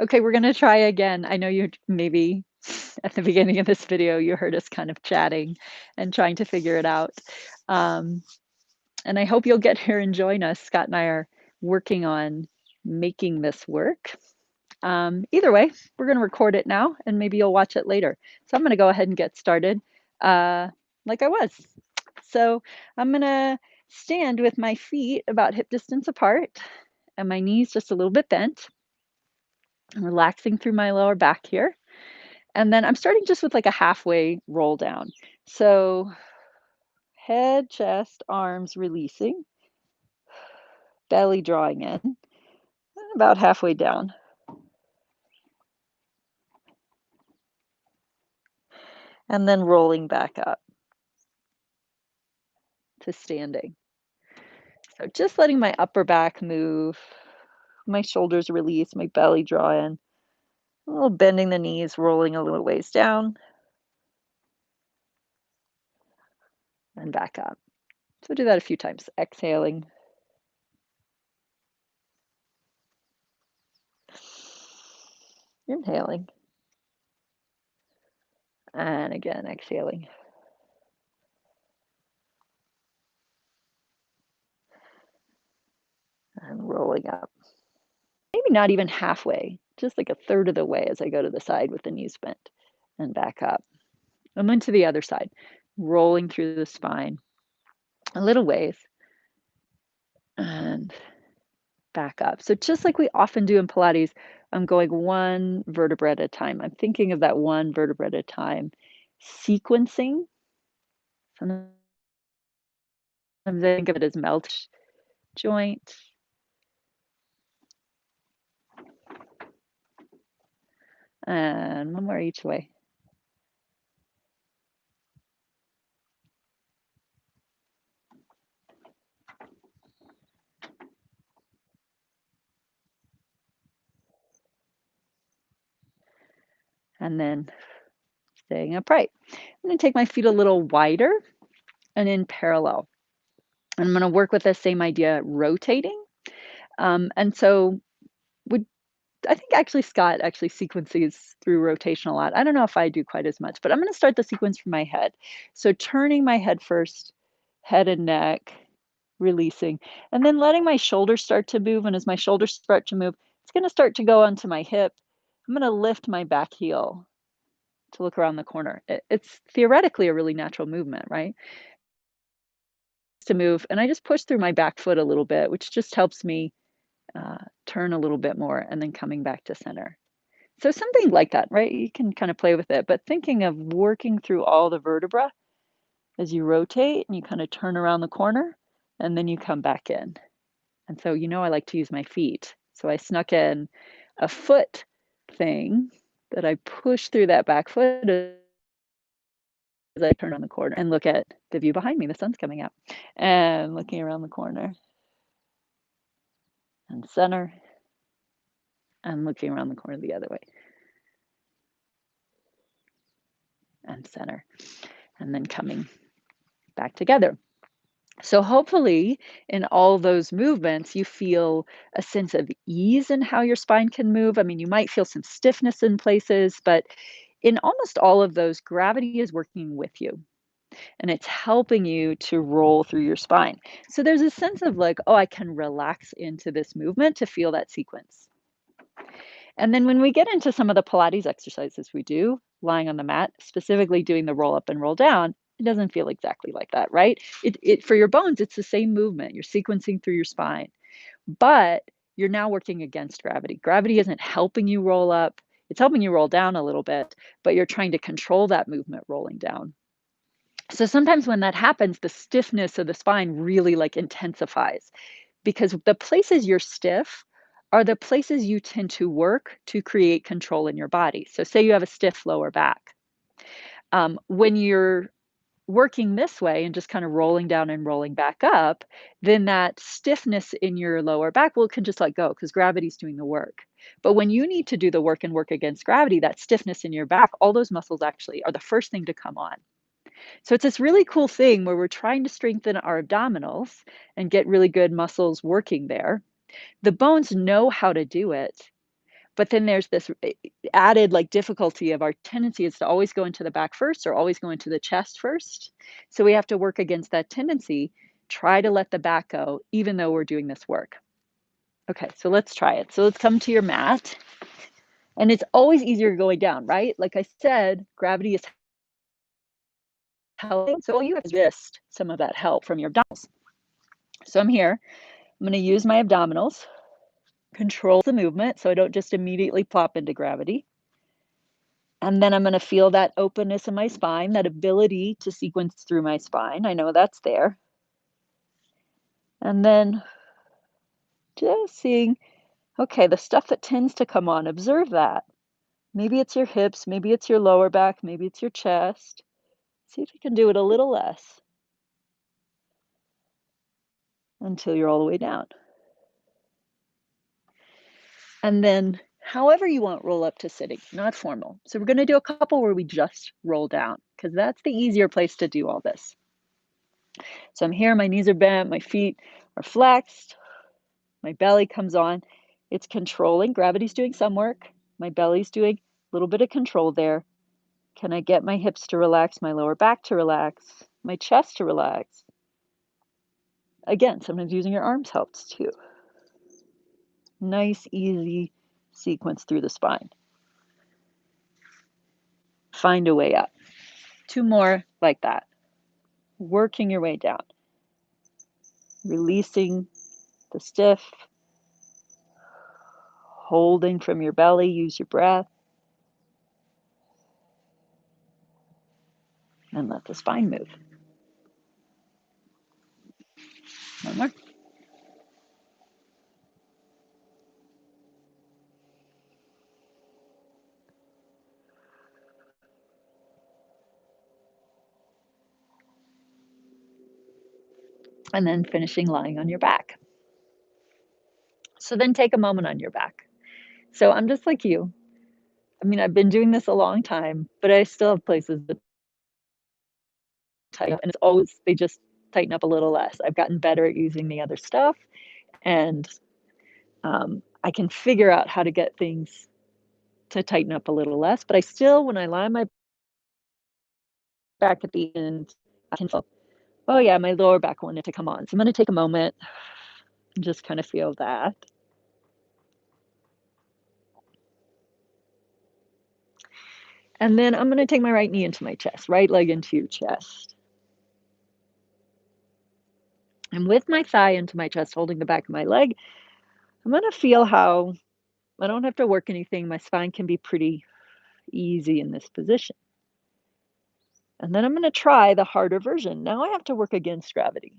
Okay, we're gonna try again. I know you maybe at the beginning of this video, you heard us kind of chatting and trying to figure it out. Um, and I hope you'll get here and join us. Scott and I are working on making this work. Either way, we're gonna record it now and maybe you'll watch it later. So I'm gonna go ahead and get started uh, like I was. So I'm gonna stand with my feet about hip distance apart and my knees just a little bit bent. I'm relaxing through my lower back here. And then I'm starting just with like a halfway roll down. So head, chest, arms releasing, belly drawing in, about halfway down. And then rolling back up to standing. So just letting my upper back move, my shoulders release, my belly draw in, a little bending the knees, rolling a little ways down and back up. So do that a few times, exhaling. Inhaling. And again, exhaling. And rolling up. Maybe not even halfway, just like a third of the way as I go to the side with the knees bent and back up. And then to the other side, rolling through the spine a little ways and back up. So just like we often do in Pilates, I'm going one vertebra at a time. I'm thinking of that one vertebra at a time, sequencing. Sometimes I think of it as melt joint. And one more each way. And then staying upright. I'm going to take my feet a little wider and in parallel. And I'm going to work with the same idea, rotating. And so would I think actually Scott actually sequences through rotation a lot. I don't know if I do quite as much, but I'm going to start the sequence from my head. So turning my head first, head and neck, releasing, and then letting my shoulders start to move. And as my shoulders start to move, it's going to start to go onto my hip. I'm going to lift my back heel to look around the corner. It's theoretically a really natural movement, right? To move, and I just push through my back foot a little bit, which just helps me turn a little bit more and then coming back to center. So something like that, right? You can kind of play with it, but thinking of working through all the vertebra as you rotate and you kind of turn around the corner and then you come back in. And so, I like to use my feet. So I snuck in a foot thing that I push through that back foot as I turn on the corner and look at the view behind me. The sun's coming out and looking around the corner and center and looking around the corner the other way and center and then coming back together. So hopefully in all those movements, you feel a sense of ease in how your spine can move. I mean, you might feel some stiffness in places, but in almost all of those, gravity is working with you and it's helping you to roll through your spine. So there's a sense of like, oh, I can relax into this movement to feel that sequence. And then when we get into some of the Pilates exercises we do, lying on the mat, specifically doing the roll up and roll down, it doesn't feel exactly like that, right? It for your bones, it's the same movement. You're sequencing through your spine, but you're now working against gravity. Gravity isn't helping you roll up. It's helping you roll down a little bit, but you're trying to control that movement rolling down. So sometimes when that happens, the stiffness of the spine really like intensifies because the places you're stiff are the places you tend to work to create control in your body. So say you have a stiff lower back. When you're working this way and just kind of rolling down and rolling back up, then that stiffness in your lower back, well, it can just let go because gravity's doing the work. But when you need to do the work and work against gravity, that stiffness in your back, all those muscles actually are the first thing to come on. So it's this really cool thing where we're trying to strengthen our abdominals and get really good muscles working there. The bones know how to do it, But then there's this added, like, difficulty of our tendency is to always go into the back first or always go into the chest first. So we have to work against that tendency, try to let the back go even though we're doing this work. Okay, so let's try it. So let's come to your mat, and it's always easier going down, right? Like I said, gravity is helping, so all you have is resist some of that help from your abdominals. So I'm here. I'm gonna use my abdominals, control the movement so I don't just immediately plop into gravity. And then I'm gonna feel that openness in my spine, that ability to sequence through my spine. I know that's there. And then just seeing, okay, the stuff that tends to come on, observe that. Maybe it's your hips, maybe it's your lower back, maybe it's your chest. See if you can do it a little less until you're all the way down. And then however you want, roll up to sitting, not formal. So we're gonna do a couple where we just roll down because that's the easier place to do all this. So I'm here, my knees are bent, my feet are flexed, my belly comes on. It's controlling. Gravity's doing some work. My belly's doing a little bit of control there. Can I get my hips to relax, my lower back to relax, my chest to relax? Again, sometimes using your arms helps too. Nice, easy sequence through the spine. Find a way up. Two more like that. Working your way down. Releasing the stiff. Holding from your belly. Use your breath. And let the spine move. One more. And then finishing lying on your back. So then take a moment on your back. So I'm just like you. I mean, I've been doing this a long time, but I still have places that tighten up, and it's always they just tighten up a little less. I've gotten better at using the other stuff, and I can figure out how to get things to tighten up a little less. But I still, when I lie on my back at the end, I can feel, oh yeah, my lower back wanted to come on. So I'm going to take a moment and just kind of feel that. And then I'm going to take my right knee into my chest, right leg into your chest. And with my thigh into my chest, holding the back of my leg, I'm going to feel how I don't have to work anything. My spine can be pretty easy in this position. And then I'm going to try the harder version. Now I have to work against gravity.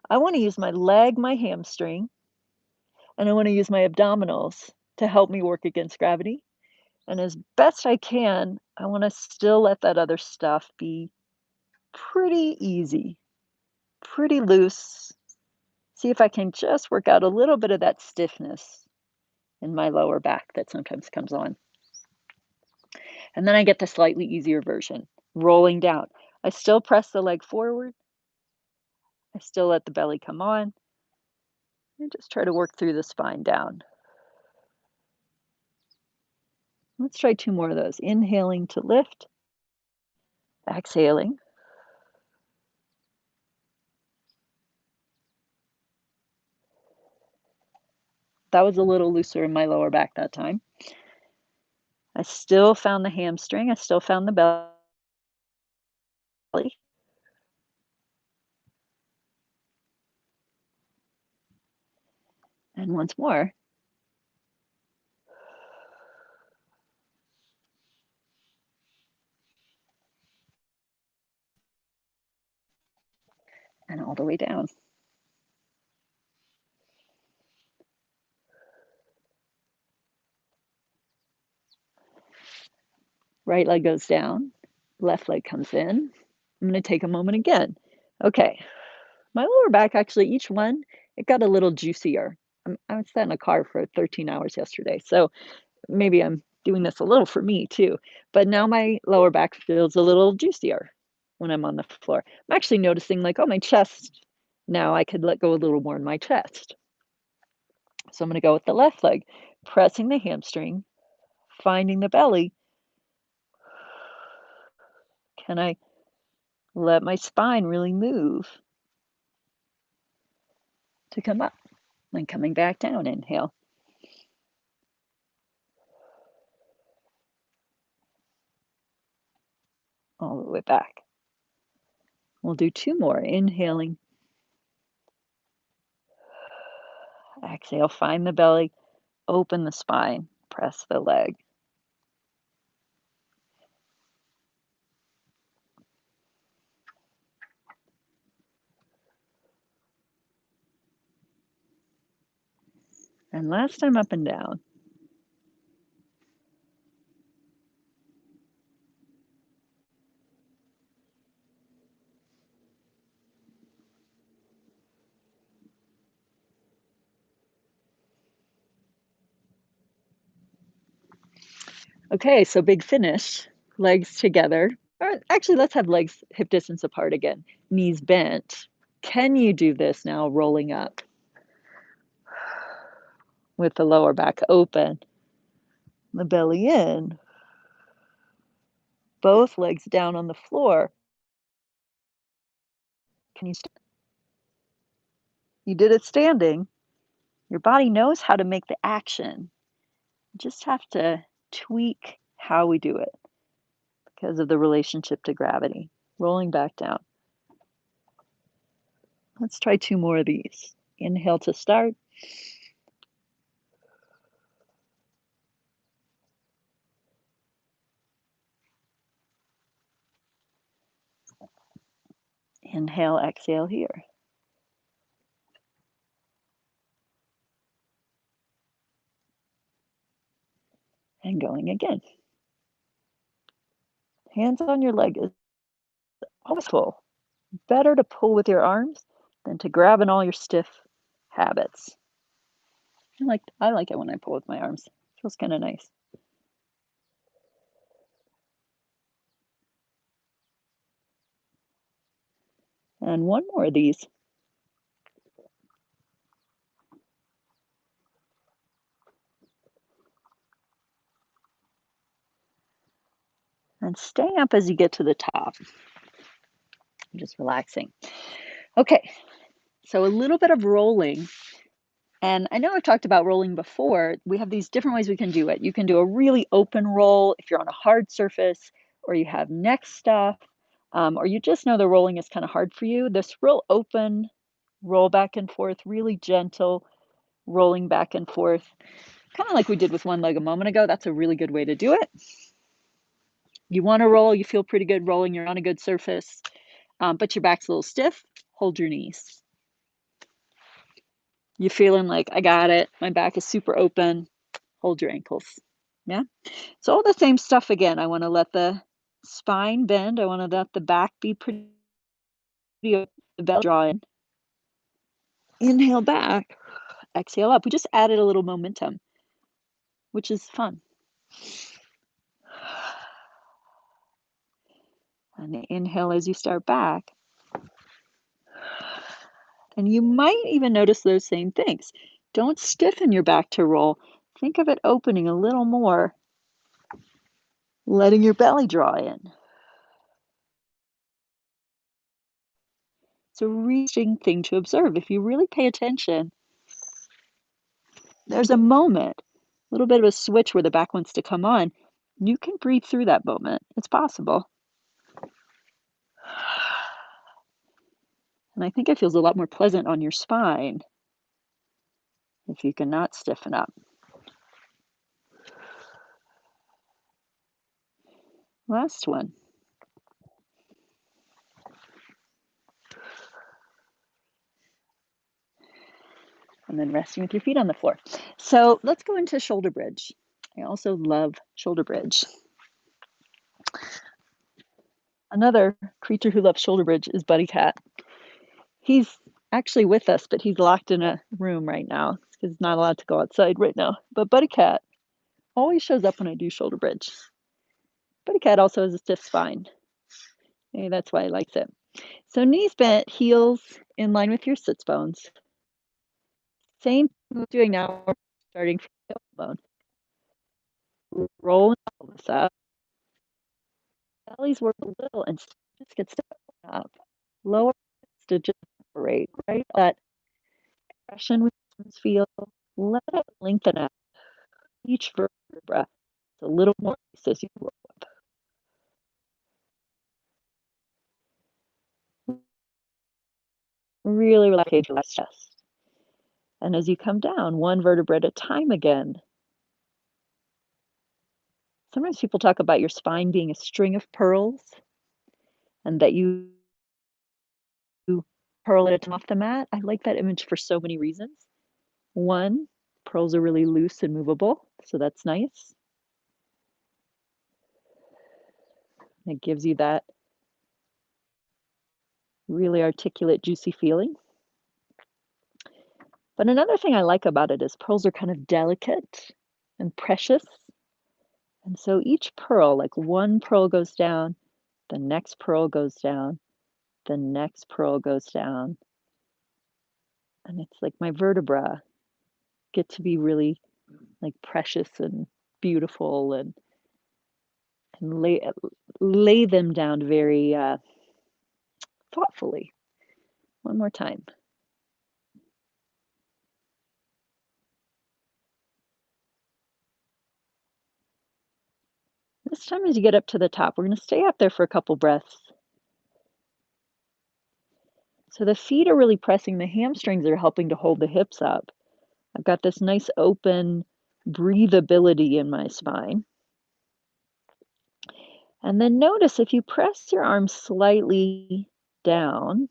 I want to use my leg, my hamstring, and I want to use my abdominals to help me work against gravity. And as best I can, I want to still let that other stuff be pretty easy, pretty loose. See if I can just work out a little bit of that stiffness in my lower back that sometimes comes on. And then I get the slightly easier version, rolling down. I still press the leg forward. I still let the belly come on. And just try to work through the spine down. Let's try two more of those. Inhaling to lift, exhaling. That was a little looser in my lower back that time. I still found the hamstring. I still found the belly. And once more. And all the way down. Right leg goes down. Left leg comes in. I'm going to take a moment again. Okay. My lower back, actually, each one, it got a little juicier. I was sat in a car for 13 hours yesterday. So maybe I'm doing this a little for me too. But now my lower back feels a little juicier when I'm on the floor. I'm actually noticing, like, oh, my chest, now I could let go a little more in my chest. So I'm going to go with the left leg. pressing the hamstring, finding the belly. Can I let my spine really move to come up? And coming back down, inhale. All the way back. We'll do two more. Inhaling. Exhale, find the belly, open the spine, press the leg. And last time up and down. Okay, so big finish. Legs together. Or actually, let's have legs hip distance apart again. Knees bent. Can you do this now rolling up with the lower back open, the belly in, both legs down on the floor? Can you You did it standing. Your body knows how to make the action. You just have to tweak how we do it because of the relationship to gravity. Rolling back down. Let's try two more of these. Inhale to start. Inhale, exhale here. And going again. Hands on your leg is always pull. Better to pull with your arms than to grab in all your stiff habits. I like it when I pull with my arms. It feels kind of nice. And one more of these. And stay up as you get to the top. Just relaxing. Okay, so a little bit of rolling. And I know I've talked about rolling before. We have these different ways we can do it. You can do a really open roll if you're on a hard surface, or you have neck stuff, or you just know the rolling is kind of hard for you. This real open roll back and forth, really gentle rolling back and forth, kind of like we did with one leg a moment ago. That's a really good way to do it. You want to roll, you feel pretty good rolling, you're on a good surface, but your back's a little stiff, hold your knees. You're feeling like, I got it, my back is super open, hold your ankles. Yeah? So all the same stuff again. I want to let the spine bend. I want to let the back be pretty open, the belly draw in. Inhale back, exhale up. We just added a little momentum, which is fun. And inhale as you start back. And you might even notice those same things. Don't stiffen your back to roll. Think of it opening a little more, letting your belly draw in. It's a really interesting thing to observe. If you really pay attention, there's a moment, a little bit of a switch where the back wants to come on. You can breathe through that moment. It's possible. And I think it feels a lot more pleasant on your spine if you can not stiffen up. Last one. And then resting with your feet on the floor. So let's go into shoulder bridge. I also love shoulder bridge. Another creature who loves shoulder bridge is Buddy Cat. He's actually with us, but he's locked in a room right now because he's not allowed to go outside right now. But Buddy Cat always shows up when I do shoulder bridge. Buddy Cat also has a stiff spine. Maybe that's why he likes it. So knees bent, heels in line with your sits bones. Same thing we're doing now. starting from the tailbone. Rolling all this up. Bellies work a little and just get stuck up. Lower to just separate, right? That compression we sometimes feel. Let it lengthen out each vertebra. It's a little more as you roll up. Really relax your chest. And as you come down, one vertebra at a time again. Sometimes people talk about your spine being a string of pearls and that you pearl it off the mat. I like that image for so many reasons. One, pearls are really loose and movable, so that's nice. It gives you that really articulate, juicy feeling. But another thing I like about it is pearls are kind of delicate and precious. And so each pearl, like one pearl goes down, the next pearl goes down, the next pearl goes down. And it's like my vertebra get to be really like precious and beautiful and lay them down very thoughtfully. One more time. This time as you get up to the top, we're going to stay up there for a couple breaths. So the feet are really pressing, the hamstrings are helping to hold the hips up. I've got this nice open breathability in my spine. And then notice if you press your arms slightly down,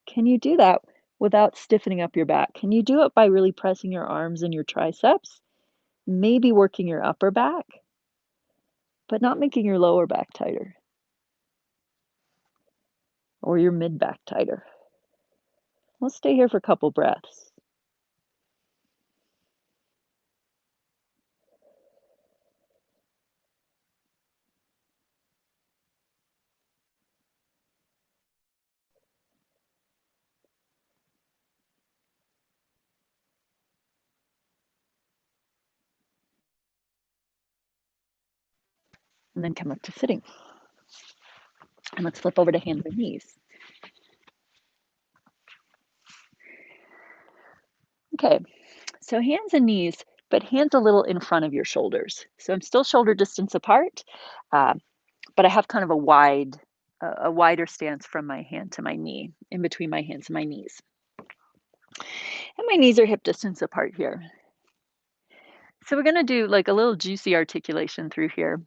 can you do that without stiffening up your back? Can you do it by really pressing your arms and your triceps? Maybe working your upper back, but not making your lower back tighter or your mid back tighter. Let's stay here for a couple breaths. And then come up to sitting. And let's flip over to hands and knees. Okay, so hands and knees, but hands a little in front of your shoulders. So I'm still shoulder distance apart, uh, but I have kind of a wider stance from my hand to my knee, in between my hands and my knees. And my knees are hip distance apart here. So we're gonna do like a little juicy articulation through here,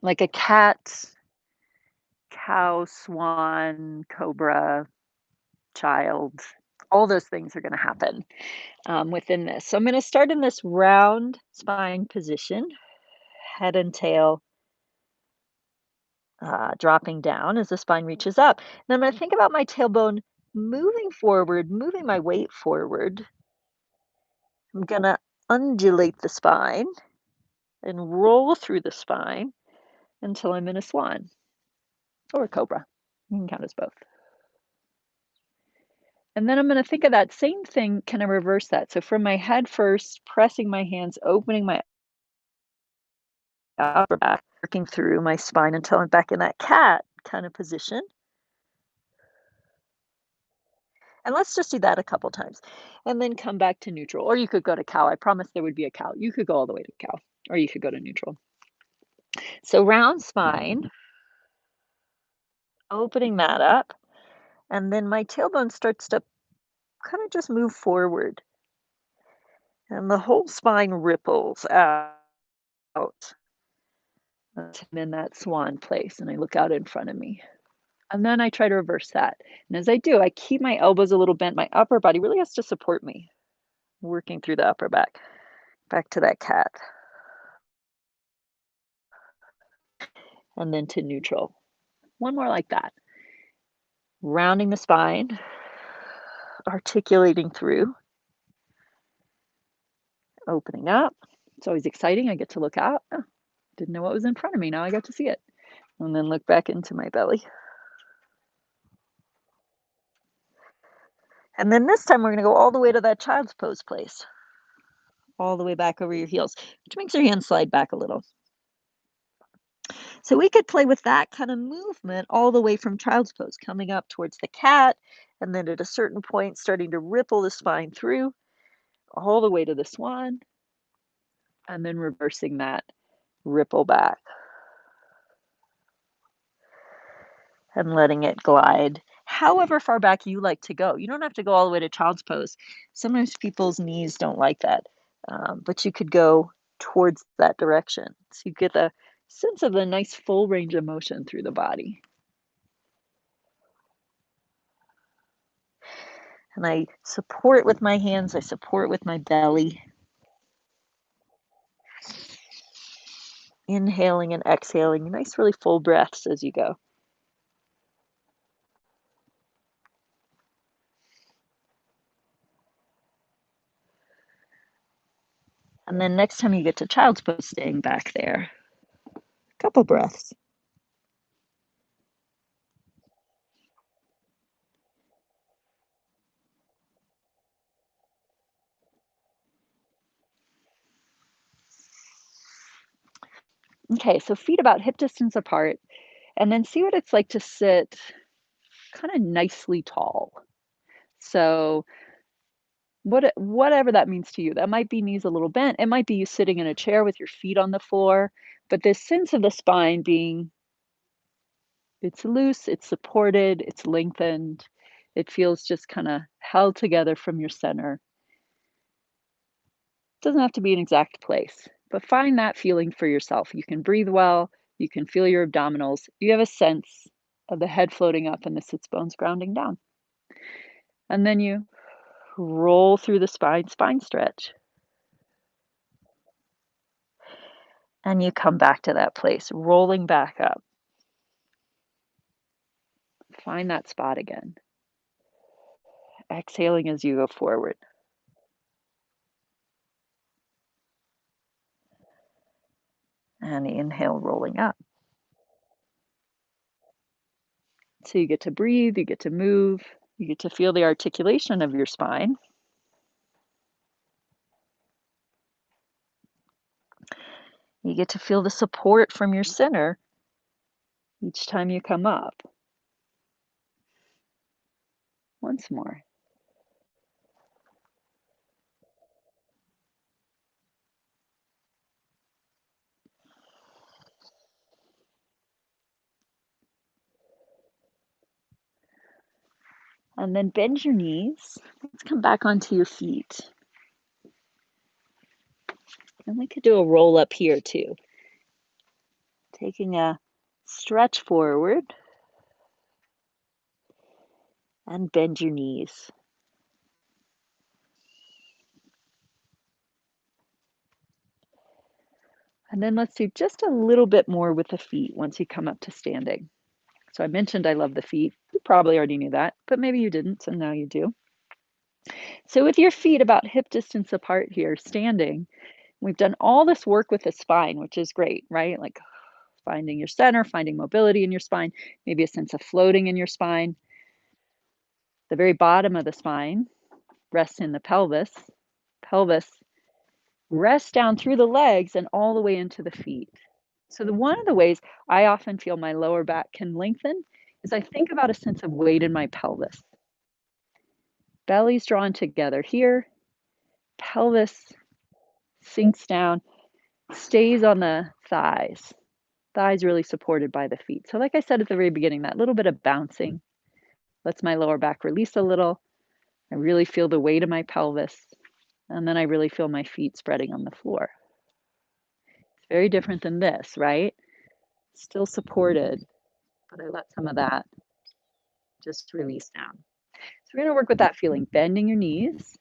like a cat, cow, swan, cobra, child. All those things are gonna happen within this. So I'm gonna start in this round spine position, head and tail dropping down as the spine reaches up. And I'm going to think about my tailbone moving forward, moving my weight forward. I'm going to undulate the spine and roll through the spine until I'm in a swan or a cobra. You can count as both. And then I'm going to think of that same thing. Can I reverse that? So from my head first, pressing my hands, opening my upper back, working through my spine until I'm back in that cat kind of position. And let's just do that a couple times and then come back to neutral. Or you could go to cow. I promised there would be a cow. You could go all the way to cow or you could go to neutral. So round spine, opening that up. And then my tailbone starts to kind of just move forward. And the whole spine ripples out. I'm in that swan place and I look out in front of me. And then I try to reverse that. And as I do, I keep my elbows a little bent. My upper body really has to support me, working through the upper back. Back to that cat. And then to neutral. One more like that. Rounding the spine, articulating through, opening up. It's always exciting. I get to look out. Oh, didn't know what was in front of me. Now I got to see it. And then look back into my belly. And then this time we're gonna go all the way to that child's pose place, all the way back over your heels, which makes your hands slide back a little. So we could play with that kind of movement all the way from child's pose, coming up towards the cat, and then at a certain point, starting to ripple the spine through all the way to the swan, and then reversing that ripple back and letting it glide however far back you like to go. You don't have to go all the way to child's pose. Sometimes people's knees don't like that, but you could go towards that direction. So you get the sense of a nice full range of motion through the body. And I support with my hands, I support with my belly, inhaling and exhaling, nice, really full breaths as you go. And then next time you get to child's pose, staying back there, a couple breaths. Okay, so feet about hip distance apart, and then see what it's like to sit kind of nicely tall. So whatever that means to you. That might be knees a little bent. It might be you sitting in a chair with your feet on the floor, but this sense of the spine being it's loose, it's supported, it's lengthened. It feels just kind of held together from your center. Doesn't have to be an exact place, but find that feeling for yourself. You can breathe well, you can feel your abdominals. You have a sense of the head floating up and the sits bones grounding down. And then you roll through the spine stretch. And you come back to that place, rolling back up. Find that spot again. Exhaling as you go forward. And inhale, rolling up. So you get to breathe, you get to move, you get to feel the articulation of your spine. You get to feel the support from your center each time you come up. Once more. And then bend your knees. Let's come back onto your feet. And we could do a roll up here too. Taking a stretch forward and bend your knees. And then let's do just a little bit more with the feet once you come up to standing. So I mentioned I love the feet. You probably already knew that, but maybe you didn't, and now you do. So with your feet about hip distance apart here, standing, we've done all this work with the spine, which is great, right? Like finding your center, finding mobility in your spine, maybe a sense of floating in your spine. The very bottom of the spine rests in the pelvis. Pelvis rests down through the legs and all the way into the feet. So one of the ways I often feel my lower back can lengthen is I think about a sense of weight in my pelvis. Belly's drawn together here, pelvis sinks down, stays on the thighs. Thighs really supported by the feet. So like I said at the very beginning, that little bit of bouncing lets my lower back release a little. I really feel the weight of my pelvis, and then I really feel my feet spreading on the floor. It's very different than this, right? Still supported, but I let some of that just release down. So we're going to work with that feeling, bending your knees.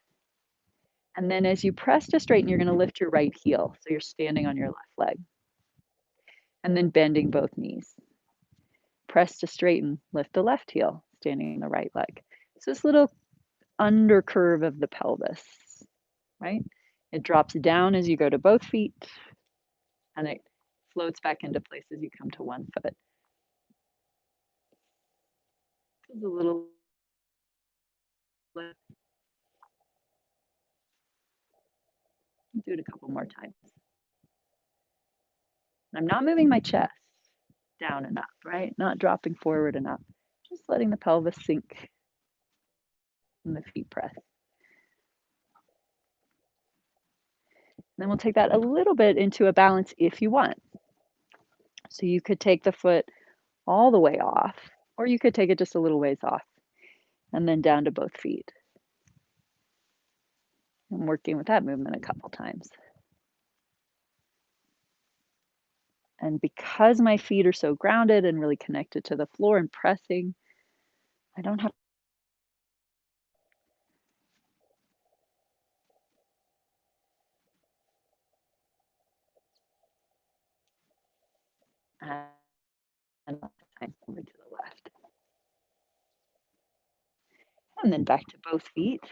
And then as you press to straighten, you're going to lift your right heel. So you're standing on your left leg. And then bending both knees. Press to straighten, lift the left heel, standing on the right leg. So this little under curve of the pelvis, right? It drops down as you go to both feet, and it floats back into place as you come to one foot. Feels a little Do it a couple more times. I'm not moving my chest down and up, right? Not dropping forward and up. Just letting the pelvis sink and the feet press. Then we'll take that a little bit into a balance if you want. So you could take the foot all the way off, or you could take it just a little ways off and then down to both feet. I'm working with that movement a couple times. And because my feet are so grounded and really connected to the floor and pressing, I don't have and time over to the left. And then back to both feet.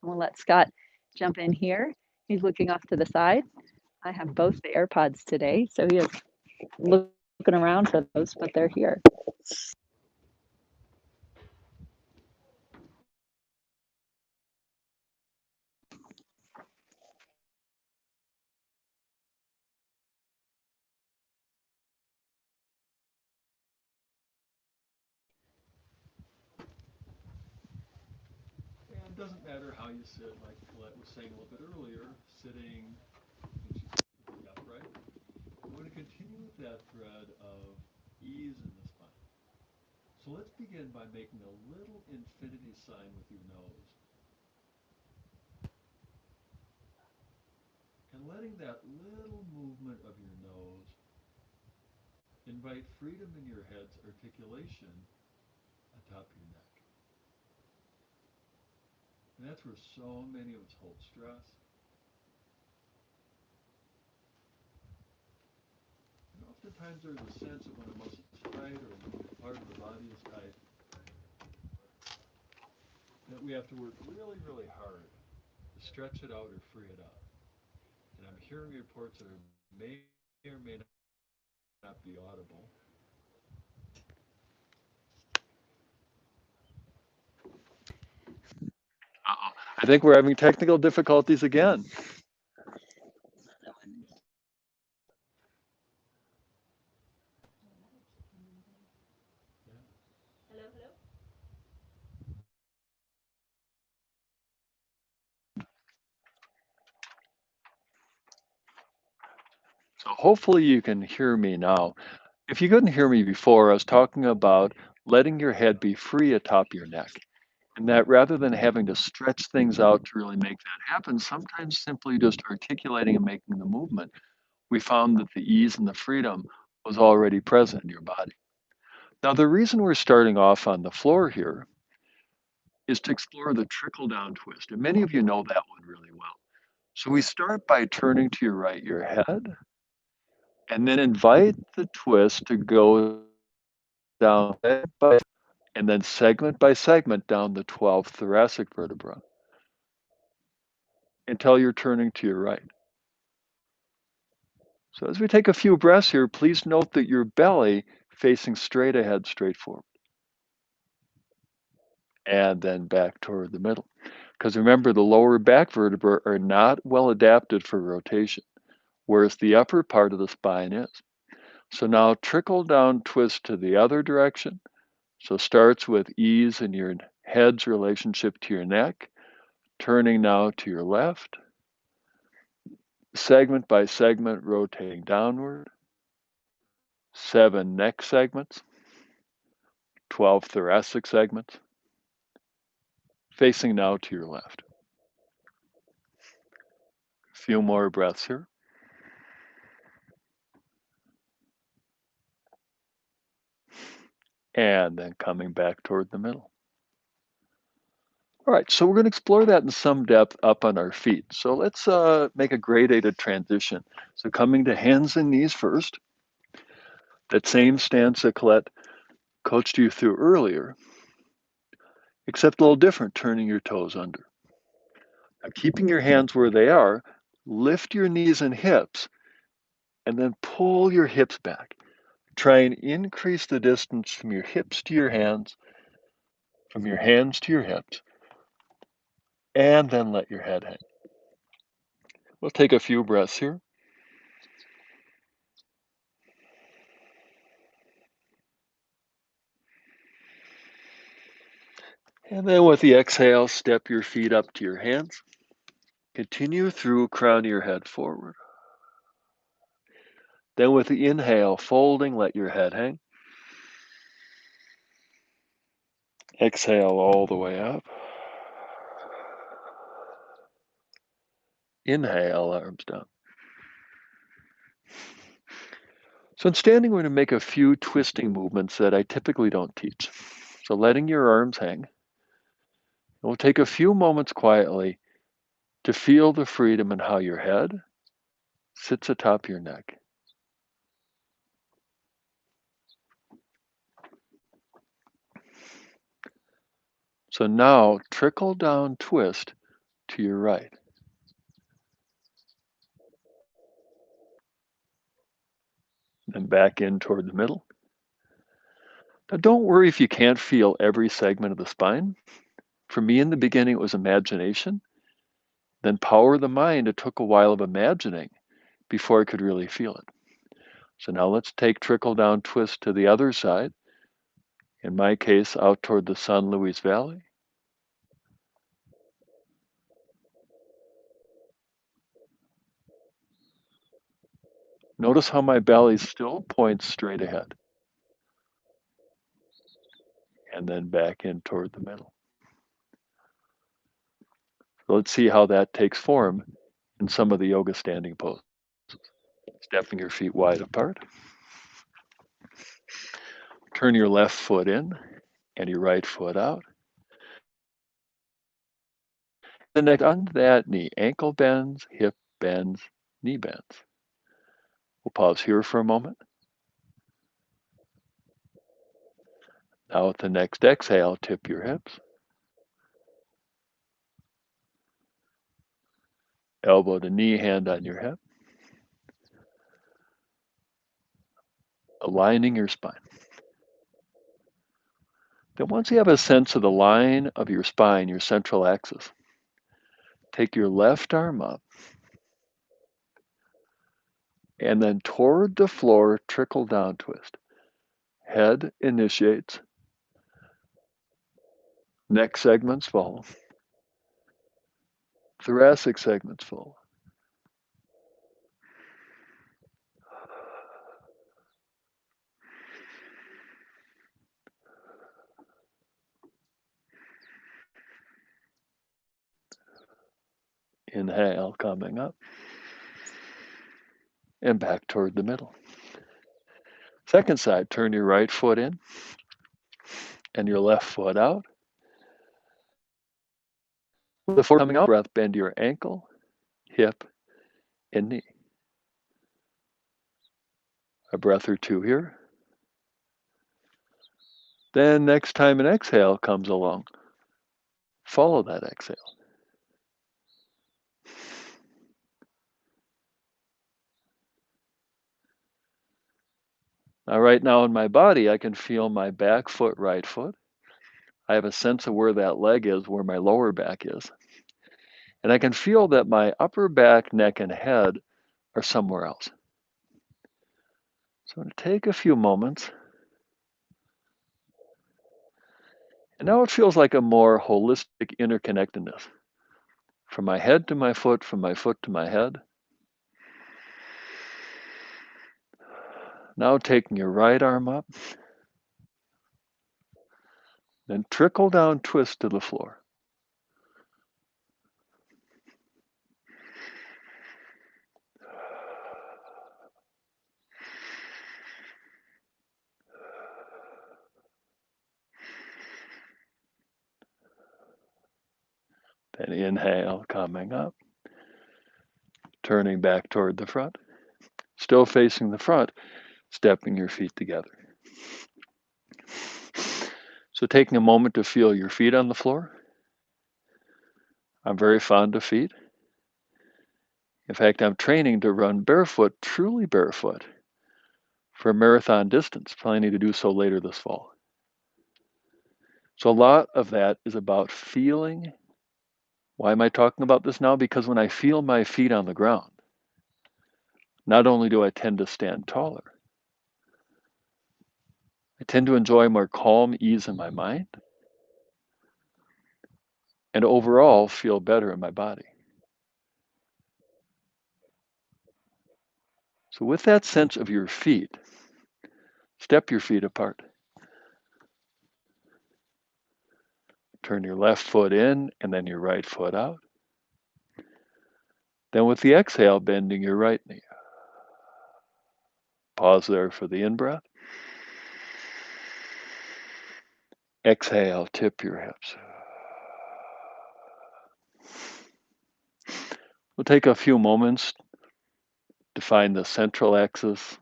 And we'll let Scott jump in here. He's looking off to the side. I have both the AirPods today, so he is looking around for those, but they're here. And it doesn't matter how you sit, like Colette was saying a little bit earlier, sitting, she's upright. We want to continue with that thread of ease in the spine. So let's begin by making a little infinity sign with your nose. And letting that little movement of your nose invite freedom in your head's articulation atop your neck. And that's where so many of us hold stress. And oftentimes there's a sense that when a muscle is tight or when a part of the body is tight, that we have to work really, really hard to stretch it out or free it up. And I'm hearing reports that may or may not be audible. Uh-oh. I think we're having technical difficulties again. So hopefully you can hear me now. If you couldn't hear me before, I was talking about letting your head be free atop your neck. And that rather than having to stretch things out to really make that happen, sometimes simply just articulating and making the movement, we found that the ease and the freedom was already present in your body. Now, the reason we're starting off on the floor here is to explore the trickle down twist. And many of you know that one really well. So we start by turning to your right, your head, and then invite the twist to go down and then segment by segment down the 12th thoracic vertebra until you're turning to your right. So as we take a few breaths here, please note that your belly facing straight ahead, straight forward, and then back toward the middle. Because remember, the lower back vertebrae are not well adapted for rotation, whereas the upper part of the spine is. So now trickle down twist to the other direction. So starts with ease in your head's relationship to your neck, turning now to your left, segment by segment, rotating downward, 7 neck segments, 12 thoracic segments, facing now to your left. A few more breaths here. And then coming back toward the middle. All right, so we're going to explore that in some depth up on our feet. So let's make a gradated transition. So coming to hands and knees first. That same stance that Colette coached you through earlier, except a little different, turning your toes under. Now, keeping your hands where they are, lift your knees and hips, and then pull your hips back. Try and increase the distance from your hips to your hands, from your hands to your hips. and then let your head hang. We'll take a few breaths here. And then with the exhale, step your feet up to your hands. Continue through crown of your head forward. Then with the inhale, folding, let your head hang. Exhale all the way up. Inhale, arms down. So in standing, we're going to make a few twisting movements that I typically don't teach. So letting your arms hang. We'll take a few moments quietly to feel the freedom in how your head sits atop your neck. So now trickle down twist to your right. And back in toward the middle. Now don't worry if you can't feel every segment of the spine. For me in the beginning, it was imagination. Then power of the mind, it took a while of imagining before I could really feel it. So now let's take trickle down twist to the other side. In my case, out toward the San Luis Valley. Notice how my belly still points straight ahead. And then back in toward the middle. So let's see how that takes form in some of the yoga standing poses. Stepping your feet wide apart. Turn your left foot in and your right foot out. The next on that knee, ankle bends, hip bends, knee bends. We'll pause here for a moment. Now with the next exhale, tip your hips. Elbow to knee, hand on your hip. Aligning your spine. Then once you have a sense of the line of your spine, your central axis, take your left arm up and then toward the floor, trickle down twist. Head initiates. Neck segments follow. Thoracic segments follow. Inhale, coming up. And back toward the middle. Second side, turn your right foot in and your left foot out. With the foot coming out, breath, bend your ankle, hip, and knee. A breath or two here. Then next time an exhale comes along, follow that exhale. Now, right now in my body, I can feel my back foot, right foot. I have a sense of where that leg is, where my lower back is. And I can feel that my upper back, neck, and head are somewhere else. So I'm going to take a few moments. And now it feels like a more holistic interconnectedness. From my head to my foot, from my foot to my head. Now taking your right arm up. Then trickle down twist to the floor. Then inhale, coming up. Turning back toward the front. Still facing the front, stepping your feet together. So taking a moment to feel your feet on the floor. I'm very fond of feet. In fact, I'm training to run barefoot, truly barefoot, for a marathon distance, planning to do so later this fall. So a lot of that is about feeling Why am I talking about this now? Because when I feel my feet on the ground, not only do I tend to stand taller, I tend to enjoy more calm ease in my mind and overall feel better in my body. So with that sense of your feet, step your feet apart. Turn your left foot in and then your right foot out. Then with the exhale, bending your right knee. Pause there for the in-breath. Exhale, tip your hips. We'll take a few moments to find the central axis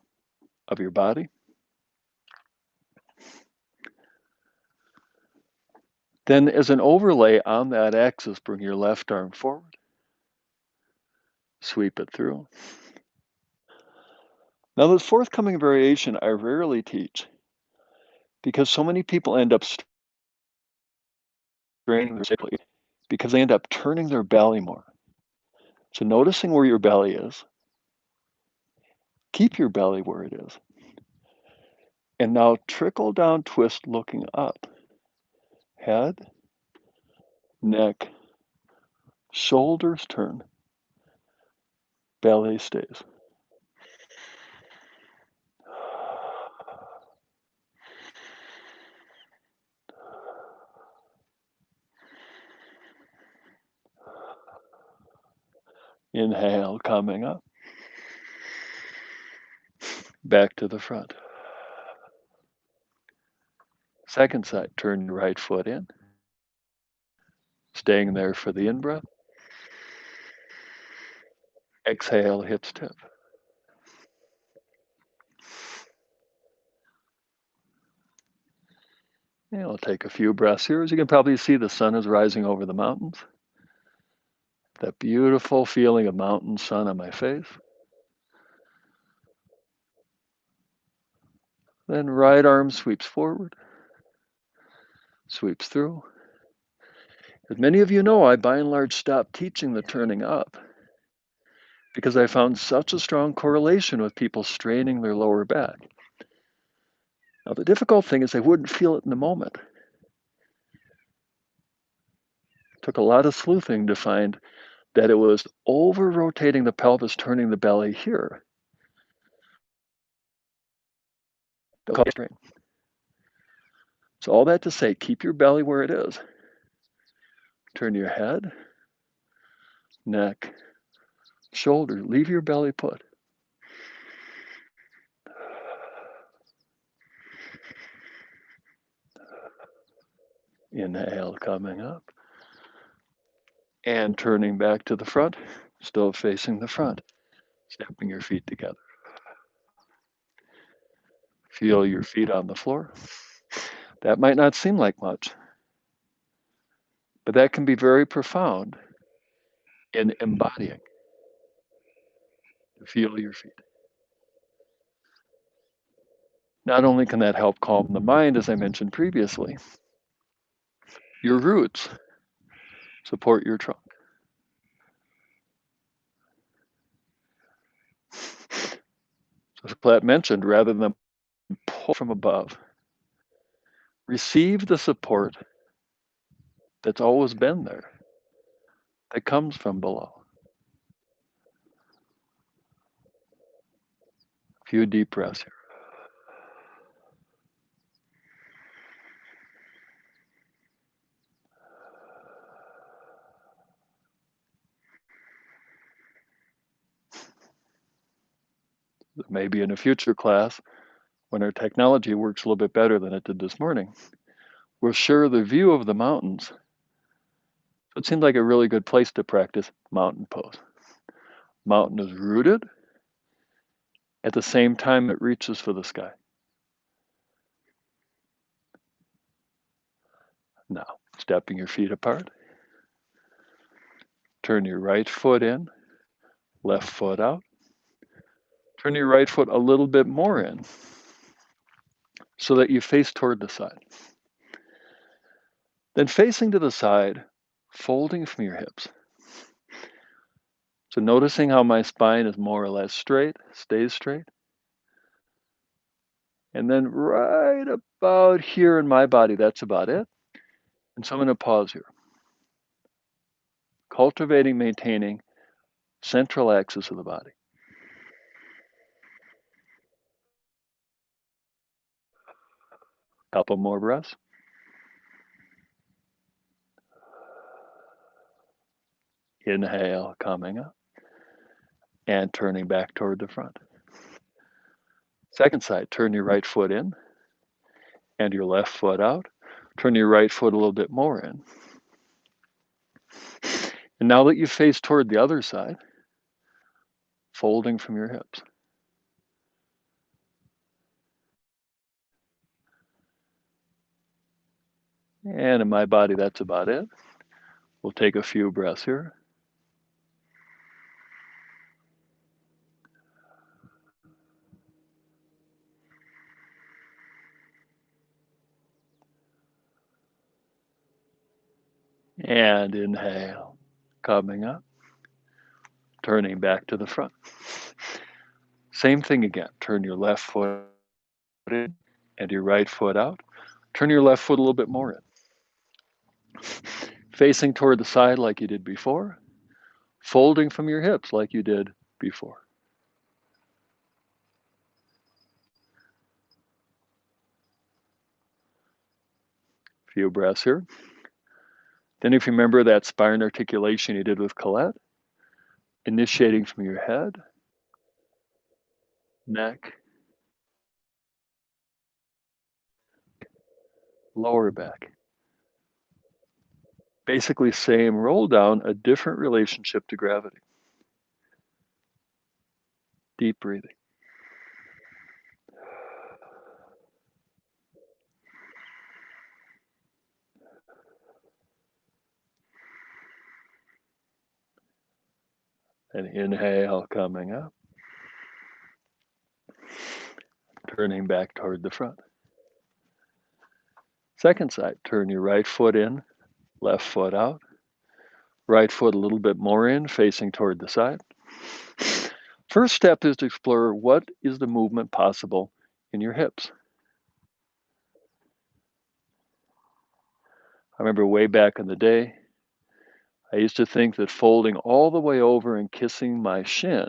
of your body. Then as an overlay on that axis, bring your left arm forward. Sweep it through. Now this forthcoming variation I rarely teach because so many people end up straining their belly because they end up turning their belly more. So noticing where your belly is, keep your belly where it is. And now trickle down twist looking up. Head, neck, shoulders turn, belly stays. Inhale, coming up. Back to the front. Second side, turn your right foot in. Staying there for the in-breath. Exhale, hips tip. And we'll take a few breaths here. As you can probably see, the sun is rising over the mountains. That beautiful feeling of mountain sun on my face. Then right arm sweeps forward, sweeps through. As many of you know, I by and large stopped teaching the turning up because I found such a strong correlation with people straining their lower back. Now, the difficult thing is they wouldn't feel it in the moment. It took a lot of sleuthing to find that it was over-rotating the pelvis, turning the belly here. So all that to say, keep your belly where it is. Turn your head, neck, shoulder. Leave your belly put. Inhale, coming up. And turning back to the front, still facing the front. Stepping your feet together. Feel your feet on the floor. That might not seem like much, but that can be very profound in embodying. Feel your feet. Not only can that help calm the mind, as I mentioned previously, your roots support your trunk. So as Platt mentioned, rather than pull from above, receive the support that's always been there, that comes from below. A few deep breaths here. Maybe in a future class, when our technology works a little bit better than it did this morning, we'll share the view of the mountains. So it seemed like a really good place to practice mountain pose. Mountain is rooted. At the same time, it reaches for the sky. Now, stepping your feet apart. Turn your right foot in, left foot out. Turn your right foot a little bit more in so that you face toward the side. Then facing to the side, folding from your hips. So noticing how my spine is more or less straight, stays straight. And then right about here in my body, that's about it. And so I'm going to pause here. Cultivating, maintaining central axis of the body. Couple more breaths. Inhale, coming up and turning back toward the front. Second side, turn your right foot in and your left foot out. Turn your right foot a little bit more in. And now that you face toward the other side, folding from your hips. And in my body, that's about it. We'll take a few breaths here. And inhale, coming up, turning back to the front. Same thing again. Turn your left foot in and your right foot out. Turn your left foot a little bit more in. Facing toward the side like you did before. Folding from your hips like you did before. Few breaths here. Then if you remember that spine articulation you did with Colette, initiating from your head, neck, lower back. Basically same roll down, a different relationship to gravity. Deep breathing. And inhale, coming up. Turning back toward the front. Second side, turn your right foot in, left foot out. Right foot a little bit more in, facing toward the side. First step is to explore what is the movement possible in your hips. I remember way back in the day, I used to think that folding all the way over and kissing my shin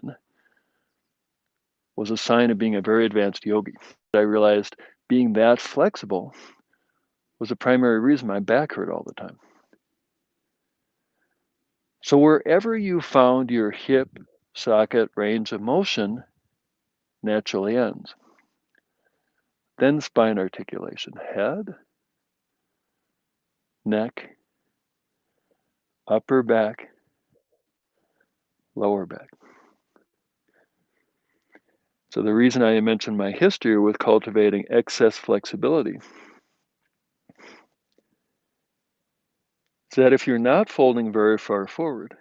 was a sign of being a very advanced yogi. I realized being that flexible was the primary reason my back hurt all the time. So wherever you found your hip socket range of motion naturally ends. Then spine articulation, head, neck, upper back, lower back. So the reason I mentioned my history with cultivating excess flexibility is that if you're not folding very far forward,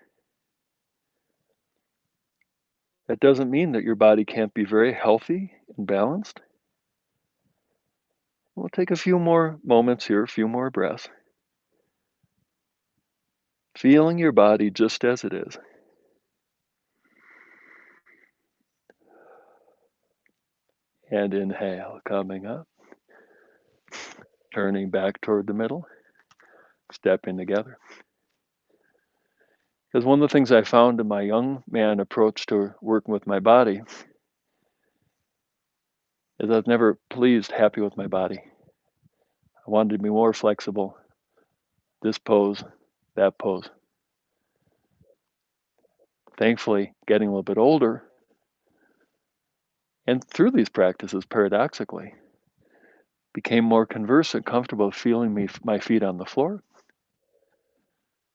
that doesn't mean that your body can't be very healthy and balanced. We'll take a few more moments here, a few more breaths. Feeling your body just as it is. And inhale, coming up. Turning back toward the middle. Stepping together. Because one of the things I found in my young man approach to working with my body is I was never pleased, happy with my body. I wanted to be more flexible. This pose, that pose. Thankfully, getting a little bit older, and through these practices, paradoxically, became more conversant, comfortable feeling my feet on the floor.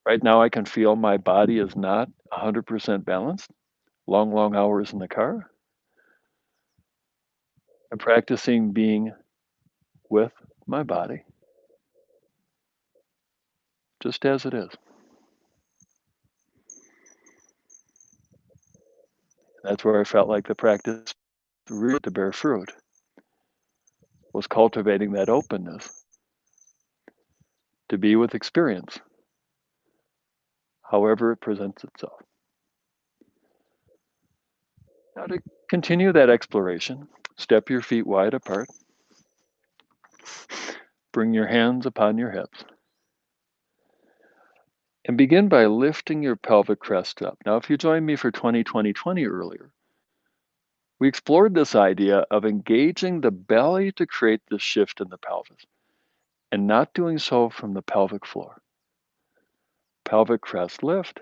Right now, I can feel my body is not 100% balanced. Long hours in the car. I'm practicing being with my body, just as it is. That's where I felt like the practice really to bear fruit was cultivating that openness to be with experience however it presents itself. Now, to continue that exploration, step your feet wide apart, bring your hands upon your hips, and begin by lifting your pelvic crest up. Now, if you joined me for 20 earlier, we explored this idea of engaging the belly to create this shift in the pelvis and not doing so from the pelvic floor. Pelvic crest lift.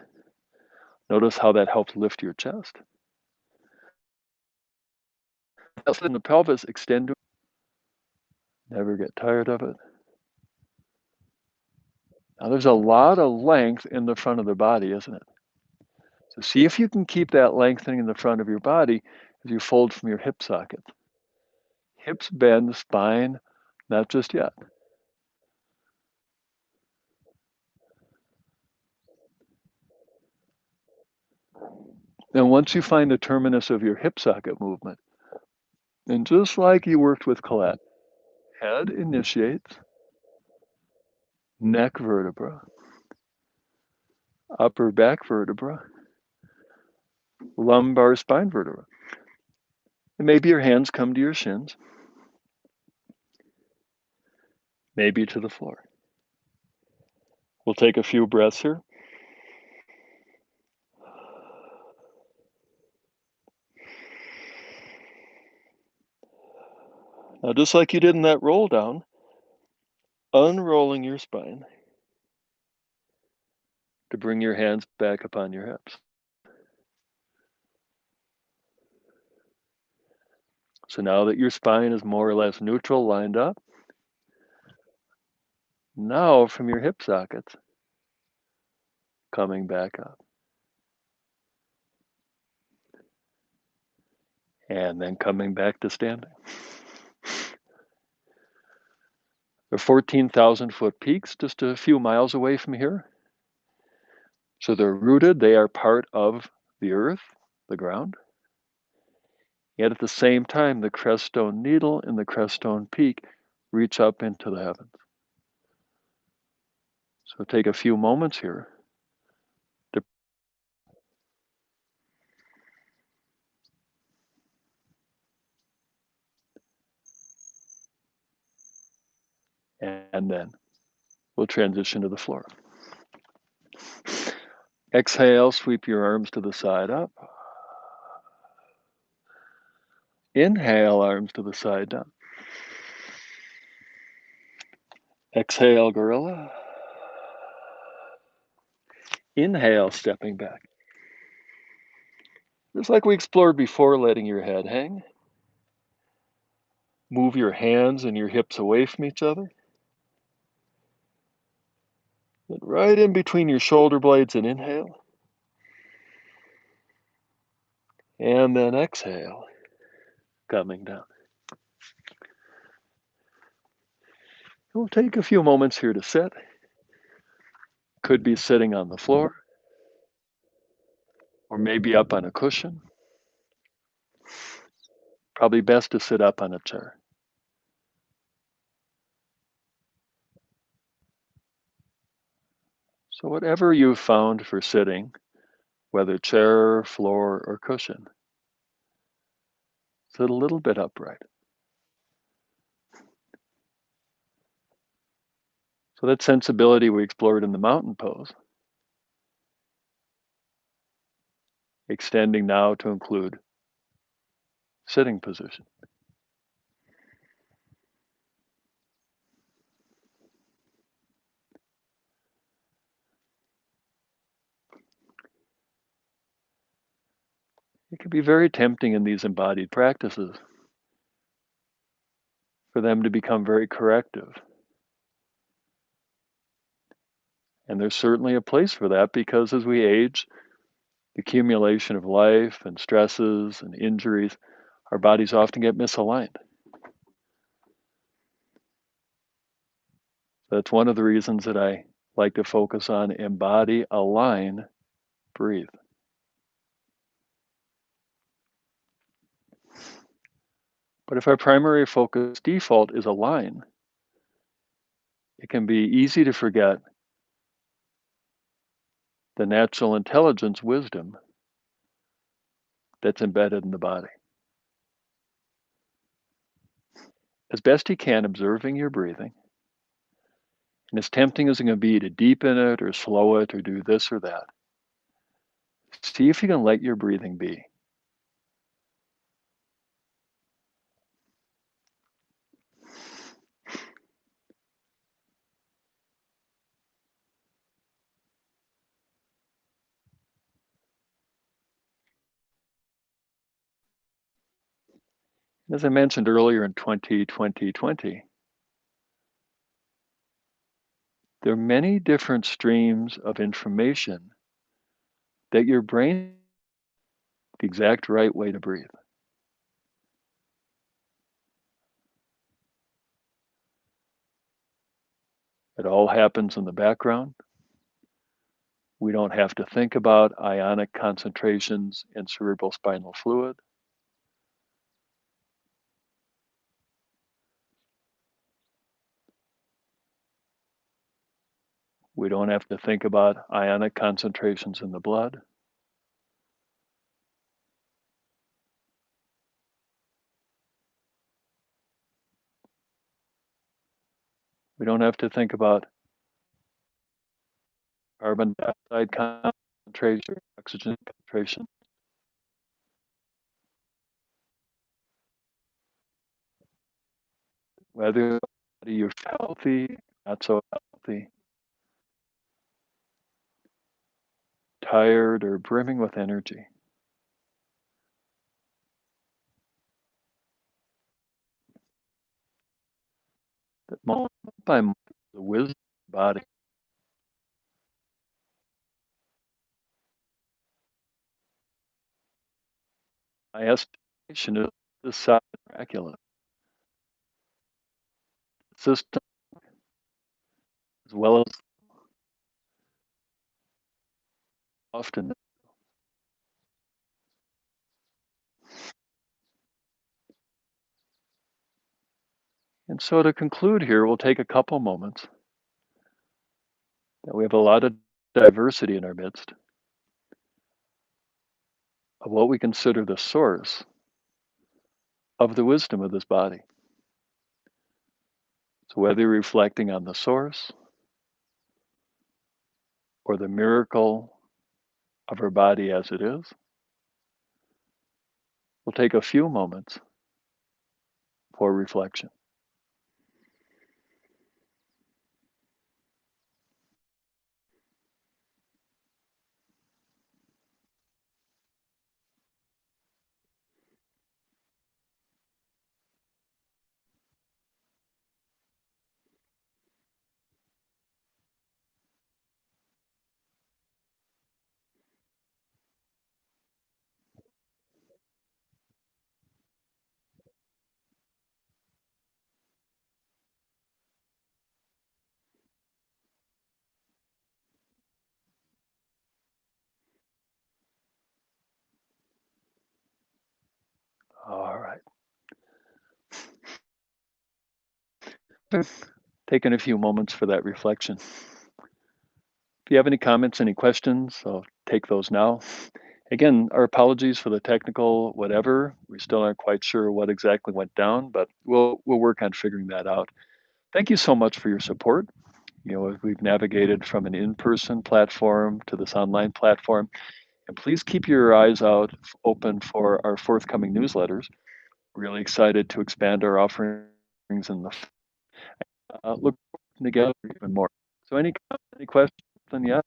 Notice how that helps lift your chest. In the pelvis, extend. Never get tired of it. Now, there's a lot of length in the front of the body, isn't it? So see if you can keep that lengthening in the front of your body as you fold from your hip sockets. Hips bend, spine, not just yet. And once you find the terminus of your hip socket movement, and just like you worked with Colette, head initiates, neck vertebra, upper back vertebra, lumbar spine vertebra. And maybe your hands come to your shins, maybe to the floor. We'll take a few breaths here. Now, just like you did in that roll down, unrolling your spine to bring your hands back upon your hips. So now that your spine is more or less neutral, lined up, now from your hip sockets, coming back up. And then coming back to standing. There are 14,000-foot peaks just a few miles away from here. So they're rooted, they are part of the earth, the ground. Yet at the same time, the Crestone needle and the Crestone peak reach up into the heavens. So take a few moments here to, and then we'll transition to the floor. Exhale, sweep your arms to the side up. Inhale, arms to the side down. Exhale, gorilla. Inhale, stepping back. Just like we explored before, letting your head hang. Move your hands and your hips away from each other. Get right in between your shoulder blades and inhale. And then exhale, coming down. We'll take a few moments here to sit. Could be sitting on the floor, or maybe up on a cushion. Probably best to sit up on a chair. So whatever you've found for sitting, whether chair, floor, or cushion, sit a little bit upright. So that sensibility we explored in the mountain pose, extending now to include sitting position. It can be very tempting in these embodied practices for them to become very corrective. And there's certainly a place for that because as we age, the accumulation of life and stresses and injuries, our bodies often get misaligned. That's one of the reasons that I like to focus on embody, align, breathe. But if our primary focus default is align, it can be easy to forget the natural intelligence, wisdom that's embedded in the body. As best you can, observing your breathing. And as tempting as it can be to deepen it or slow it or do this or that, see if you can let your breathing be. As I mentioned earlier in 2020, there are many different streams of information that your brain the exact right way to breathe. It all happens in the background. We don't have to think about ionic concentrations in cerebral spinal fluid. We don't have to think about ionic concentrations in the blood. We don't have to think about carbon dioxide concentration, oxygen concentration, whether you're healthy, not so healthy, tired, or brimming with energy. That moment by moment, the wisdom of the body, my estimation is the side miraculous system as well as often. And so to conclude here, we'll take a couple moments. That we have a lot of diversity in our midst of what we consider the source of the wisdom of this body. So whether you're reflecting on the source or the miracle of our body as it is, we'll take a few moments for reflection. All right. Taking a few moments for that reflection. If you have any comments, any questions, I'll take those now. Again, our apologies for the technical whatever. We still aren't quite sure what exactly went down, but we'll work on figuring that out. Thank you so much for your support. We've navigated from an in-person platform to this online platform, and please keep your eyes out open for our forthcoming newsletters. Really excited to expand our offerings in the look forward to together even more. So any questions yet?